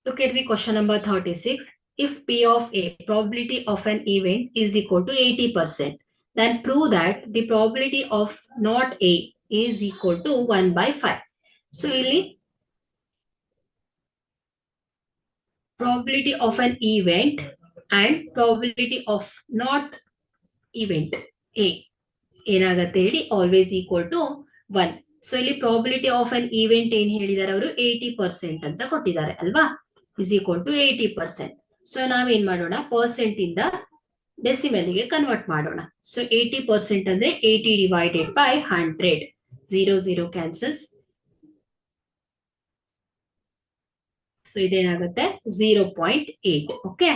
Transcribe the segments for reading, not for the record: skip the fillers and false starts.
Look at the question number 36. If P of A, probability of an event is equal to 80%, then prove that the probability of not A is equal to 1 by 5. So, ಇಲ್ಲಿ probability of an event and probability of not event A ಏನಾಗತ್ತೆ ಹೇಳಿ always equal to 1. So ಇಲ್ಲಿ probability of an event ಏನ್ ಹೇಳಿದಾರೆ ಅವರು 80% ಅಂತ ಕೊಟ್ಟಿದ್ದಾರೆ ಅಲ್ವಾ, ಇಸ್ ಈಕ್ವಲ್ ಟು 80%. ಸೊ ನಾವೇನ್ ಮಾಡೋಣ, ಪರ್ಸೆಂಟ್ ಇಂದ ಡೆಸಿಮಲ್ ಗೆ ಕನ್ವರ್ಟ್ ಮಾಡೋಣ. ಸೊ 80% ಅಂದ್ರೆ 80 ಡಿವೈಡೆಡ್ ಬೈ 100, 0 ಕ್ಯಾನ್ಸಲ್ಸ್. ಸೊ ಇದೇನಾಗುತ್ತೆ 0.8. Okay,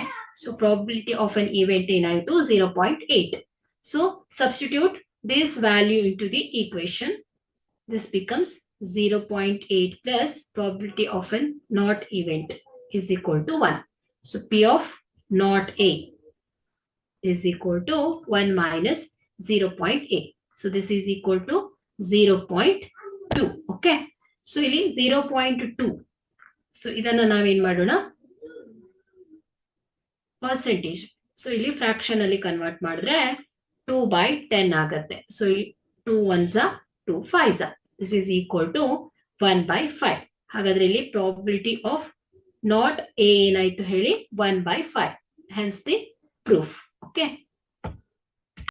so probability of an event ಏನಾಯ್ತು 0.8. So substitute this value into the equation. This becomes 0.8 plus probability of an not event is equal to 1. So P of not A is equal to 1 minus 0.8. So this is equal to 0.2. Okay. So ಇಲ್ಲಿ 0.2. So ಇದನ್ನ ನಾವೇನ್ ಮಾಡೋಣ, percentage. So ಇಲ್ಲಿ fraction ಅಲ್ಲಿ convert ಮಾಡಿದ್ರೆ 2 by 10 ಆಗತ್ತೆ. So 2 ones are 2 5s are. This is equal to 1 by 5. ಹಾಗಾದ್ರೆ ಇಲ್ಲಿ probability of not A ಏನಾಯ್ತು ಹೇಳಿ 1 by 5. Hence the proof. Okay.